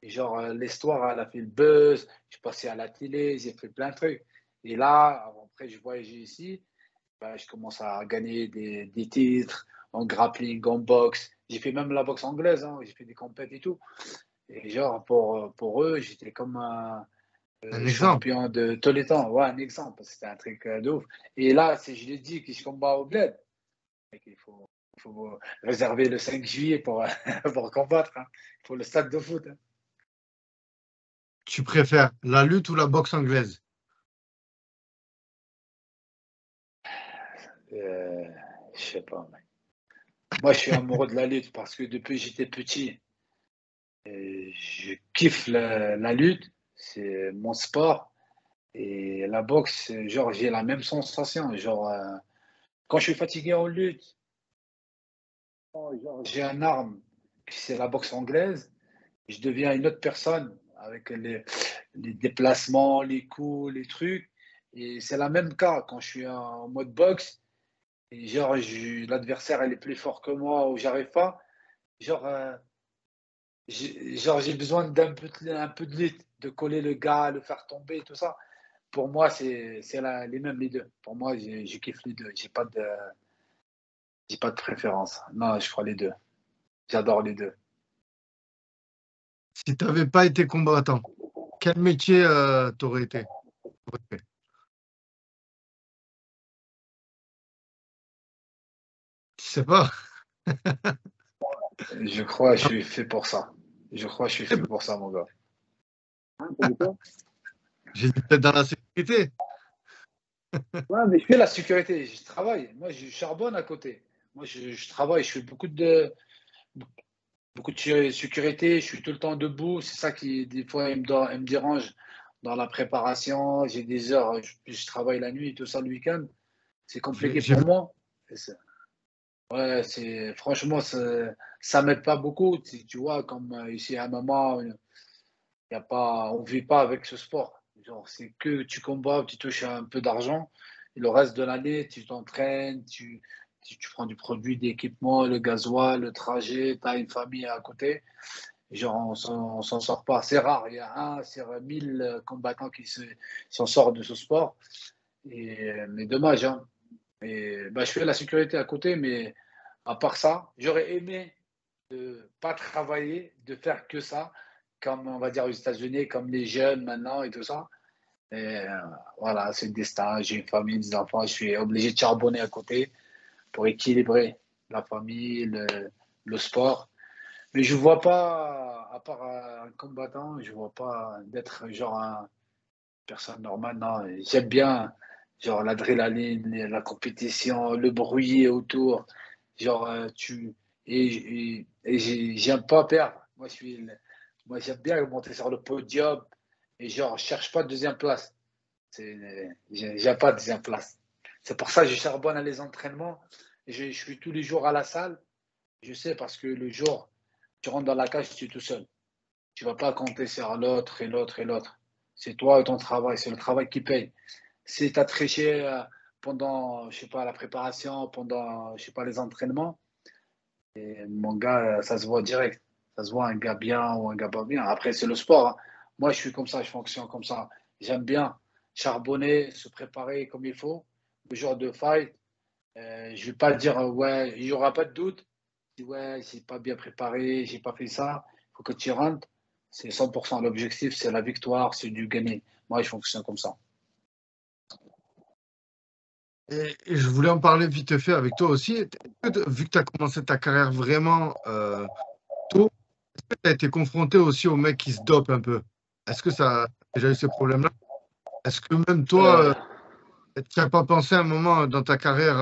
Et genre, l'histoire, elle a fait le buzz. Je suis passé à la télé, j'ai fait plein de trucs. Et là, après, je voyageais ici. Bah, je commence à gagner des titres en grappling, en boxe. J'ai fait même la boxe anglaise, hein. J'ai fait des compètes et tout. Et genre, pour eux, j'étais comme un Un exemple. champion de tous les temps. Ouais, un exemple. C'était un truc de ouf. Et là, si je le dis que je combats au bled, il faut réserver le 5 juillet pour, pour combattre. Hein. Il faut le stade de foot. Hein. Tu préfères la lutte ou la boxe anglaise? Euh, Je sais pas, mec. Moi, je suis amoureux de la lutte parce que depuis que j'étais petit, je kiffe la lutte. C'est mon sport. Et la boxe, genre, j'ai la même sensation. Genre, quand je suis fatigué en lutte, genre, j'ai un arme, c'est la boxe anglaise. Je deviens une autre personne avec les déplacements, les coups, les trucs. Et c'est la même cas quand je suis en mode boxe. Et genre, l'adversaire, elle est plus fort que moi ou j'arrive pas. Genre, j'ai besoin un peu de lutte, de coller le gars, le faire tomber, tout ça. Pour moi, c'est les mêmes, les deux. Pour moi, je kiffe les deux. J'ai pas de préférence. Non, je crois les deux. J'adore les deux. Si tu n'avais pas été combattant, quel métier t'aurais été? T'aurais fait. Tu sais pas? Je crois que je suis fait pour ça. Je crois que je suis fait pour ça, mon gars. J'ai dit peut-être dans la sécurité. Ouais, mais je fais la sécurité, je travaille. Moi, je charbonne à côté. Moi, je travaille, je fais beaucoup de sécurité, je suis tout le temps debout. C'est ça qui, des fois, il me dérange dans la préparation. J'ai des heures, je travaille la nuit, tout ça le week-end. C'est compliqué J'ai pour vu. moi. Ouais, franchement, ça m'aide pas beaucoup. Tu vois, comme ici à un moment, y a pas, on vit pas avec ce sport. Genre, c'est que tu combats, tu touches un peu d'argent. Et le reste de l'année, tu t'entraînes, tu prends du produit, d'équipement, le gasoil, le trajet, tu as une famille à côté. Genre, on s'en sort pas. C'est rare. Il y a un sur 1000 combattants qui s'en sortent de ce sport. Mais dommage, hein. Et, bah, je fais la sécurité à côté, mais à part ça, j'aurais aimé de pas travailler, de faire que ça, comme on va dire aux États-Unis, comme les jeunes maintenant et tout ça. Et voilà, c'est le destin. J'ai une famille, des enfants, je suis obligé de charbonner à côté pour équilibrer la famille, le sport. Mais je vois pas, à part un combattant, je vois pas d'être genre une personne normale. Non, j'aime bien genre l'adrénaline, la compétition, le bruit autour. Genre, j'aime pas perdre. Moi, j'aime bien monter sur le podium et genre, je cherche pas de deuxième place. J'aime pas de deuxième place. C'est pour ça que je charbonne à les entraînements. Je suis tous les jours à la salle. Je sais parce que le jour, tu rentres dans la cage, tu es tout seul. Tu vas pas compter sur l'autre et l'autre et l'autre. C'est toi et ton travail. C'est le travail qui paye. Si tu as triché pendant, je sais pas, la préparation, pendant, je sais pas, les entraînements, et mon gars, ça se voit direct. Ça se voit un gars bien ou un gars pas bien. Après, c'est le sport, hein. Moi, je suis comme ça, je fonctionne comme ça. J'aime bien charbonner, se préparer comme il faut. Le jour de fight, je vais pas dire, ouais, il n'y aura pas de doute. Si, ouais, j'ai pas bien préparé, j'ai pas fait ça. Il faut que tu rentres. C'est 100%. L'objectif, c'est la victoire, c'est du gagner. Moi, je fonctionne comme ça. Et je voulais en parler vite fait avec toi aussi. Vu que tu as commencé ta carrière vraiment tôt, est-ce que tu as été confronté aussi aux mecs qui se dopent un peu? Est-ce que ça a déjà eu ces problèmes-là? Est-ce que même toi, Euh, tu n'as pas pensé un moment dans ta carrière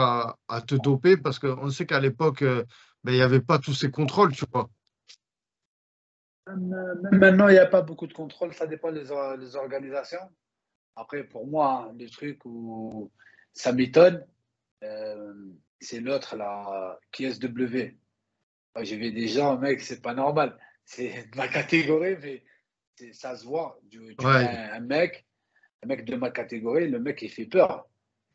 à te doper? Parce qu'on sait qu'à l'époque, ben, il n'y avait pas tous ces contrôles, tu vois. Même maintenant, il n'y a pas beaucoup de contrôle, ça dépend des organisations. Après, pour moi, hein, le truc où ça m'étonne, euh, c'est l'autre, là, qui SW. Moi, j'ai vu des gens, mec, c'est pas normal. C'est de ma catégorie, mais ça se voit. Tu mets Ouais, un mec de ma catégorie, le mec, il fait peur.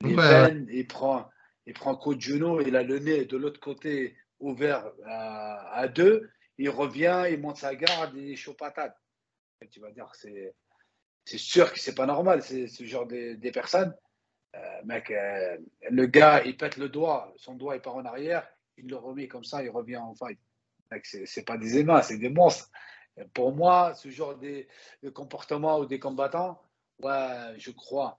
ouais, Les ouais. veines, il prend un coup de genou, il a le nez de l'autre côté ouvert à deux, il revient, il monte sa garde, il est chaud patate. Et tu vas dire que c'est sûr que c'est pas normal, c'est ce genre des personnes. Mec, le gars, il pète le doigt, son doigt il part en arrière, il le remet comme ça, il revient en fight. Mec, c'est pas des humains, c'est des monstres. Et pour moi, ce genre de comportement ou des combattants, ouais, je crois.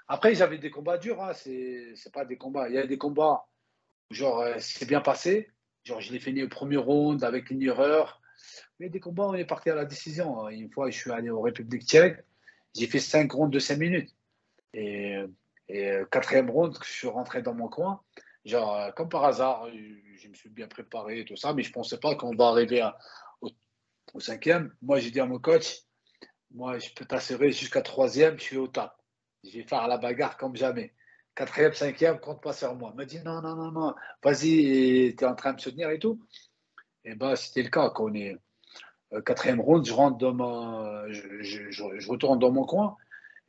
Après, j'avais des combats durs, hein, c'est pas des combats. Il y a des combats, genre, c'est bien passé. Genre, je l'ai fini au premier round avec une erreur. Mais des combats, on est parti à la décision, hein. Une fois, je suis allé au République tchèque, j'ai fait 5 rounds de 5 minutes. Et, quatrième round, je suis rentré dans mon coin. Genre, comme par hasard, je me suis bien préparé et tout ça, mais je ne pensais pas qu'on va arriver au 5e. Moi, j'ai dit à mon coach, moi, je peux t'assurer, jusqu'à 3e, je suis au top. Je vais faire la bagarre comme jamais. 4e, 5e, compte pas sur moi. Il m'a dit non, non, non, non, vas-y, tu es en train de me soutenir et tout. Et ben, c'était le cas. Quand on est 4e round, je rentre dans je retourne dans mon coin.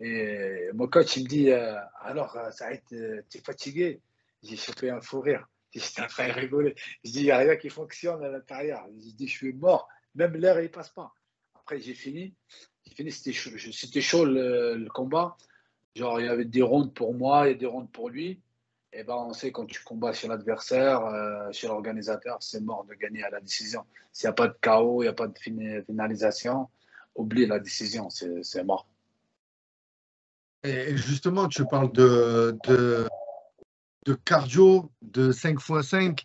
Et mon coach, il me dit alors, Saïd, tu es fatigué? J'ai chopé un fou rire. J'étais en train de rigoler. Je dis il n'y a rien qui fonctionne à l'intérieur. Je dis je suis mort. Même l'air, il ne passe pas. Après, j'ai fini. C'était chaud le combat. Genre, il y avait des rounds pour moi et des rounds pour lui. Et ben, on sait quand tu combats chez l'adversaire, chez l'organisateur, c'est mort de gagner à la décision. S'il n'y a pas de KO, il n'y a pas de finalisation, oublie la décision, c'est mort. Et justement, tu parles de cardio, de 5x5. Tu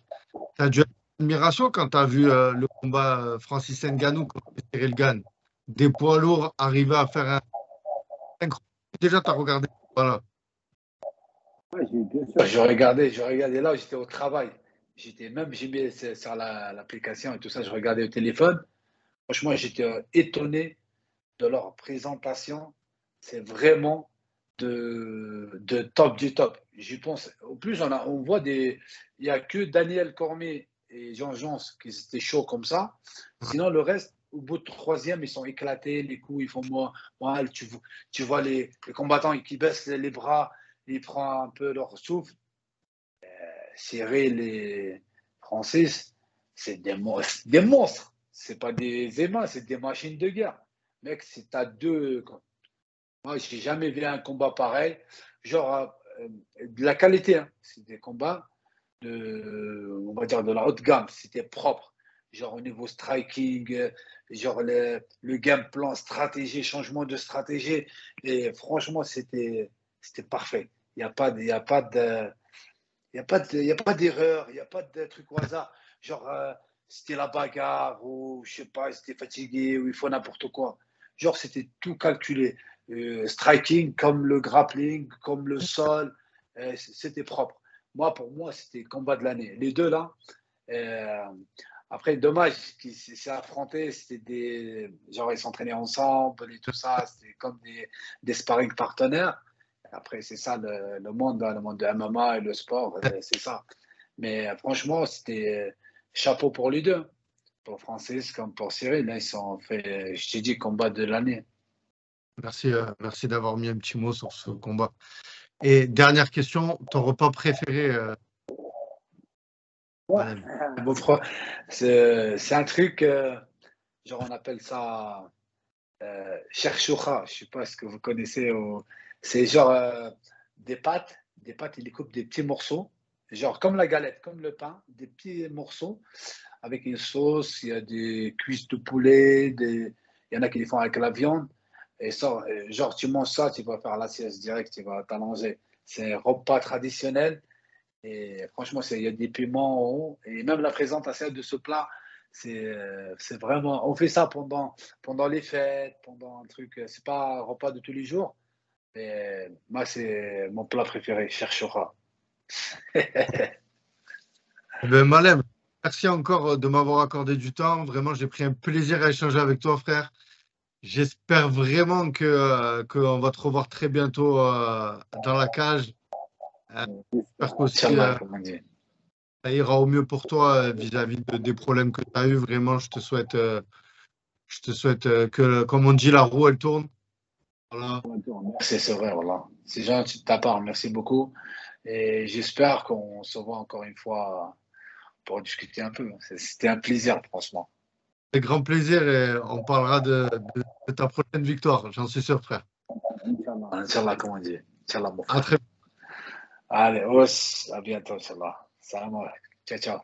as dû avoir une admiration quand tu as vu le combat Francis Ngannou contre Cyril Gane. Des poids lourds arriver à faire un 5. Déjà, tu as regardé. Voilà. Ouais, bien sûr. Je regardais là, j'étais au travail. J'ai mis sur l'application et tout ça, je regardais au téléphone. Franchement, j'étais étonné de leur présentation. C'est vraiment de top du top. J'y pense. En plus, on voit il n'y a que Daniel Cormier et Jean Jons qui étaient chauds comme ça. Sinon, le reste, au bout de 3e, ils sont éclatés, les coups, ils font mal. Tu vois les combattants qui baissent les bras, ils prennent un peu leur souffle. Cyril et Francis, c'est des monstres. C'est pas des aimants, c'est des machines de guerre. Mec, c'est à deux. Moi, j'ai jamais vu un combat pareil. Genre, de la qualité. Hein. C'est des combats on va dire, de la haute gamme. C'était propre. Genre, au niveau striking, genre le game plan, stratégie, changement de stratégie. Et franchement, c'était parfait. Il n'y a pas de. Il n'y a pas d'erreur, il n'y a pas de truc au hasard. Genre, c'était la bagarre, ou je sais pas, c'était fatigué, ou il faut n'importe quoi. Genre, c'était tout calculé. Striking, comme le grappling, comme le sol, c'était propre. Pour moi, c'était le combat de l'année. Les deux là. Euh, Après, dommage qu'ils s'est affronté. Genre, ils s'entraînaient ensemble et tout ça. C'était comme des sparring partenaires. Après, c'est ça le monde de MMA et le sport, c'est ça. Mais franchement, c'était chapeau pour les deux. Pour Francis comme pour Cyril, là, ils ont fait, je t'ai dit, combat de l'année. Merci d'avoir mis un petit mot sur ce combat. Et dernière question, ton repas préféré Ouais. C'est un truc, genre on appelle ça cherchoucha. Je ne sais pas ce que vous connaissez. C'est genre des pâtes, ils les coupent des petits morceaux, genre comme la galette, comme le pain, des petits morceaux avec une sauce. Il y a des cuisses de poulet, il y en a qui les font avec la viande. Et ça, genre, tu manges ça, tu vas faire la sieste direct, tu vas t'allonger. C'est un repas traditionnel. Et franchement, il y a des piments en haut. Et même la présentation de ce plat, c'est vraiment. On fait ça pendant les fêtes, pendant un truc. C'est pas un repas de tous les jours. Mais moi, c'est mon plat préféré, cherchera. Ben, Malem, merci encore de m'avoir accordé du temps. Vraiment, j'ai pris un plaisir à échanger avec toi, frère. J'espère vraiment qu'on va te revoir très bientôt dans la cage. J'espère qu'aussi Inch'Allah, comme on dit. ça ira au mieux pour toi vis-à-vis des problèmes que tu as eus. Vraiment, je te souhaite que, comme on dit, la roue, elle tourne. Voilà. C'est vrai, voilà. C'est gentil de ta part, merci beaucoup. Et j'espère qu'on se voit encore une fois pour discuter un peu. C'était un plaisir, franchement. Avec grand plaisir et on parlera de ta prochaine victoire. J'en suis sûr, frère. Inch'Allah, comme on dit. Inch'Allah, mon À frère. très Allez, à bientôt, Inch'Allah. Salam alaikum. Ciao, ciao.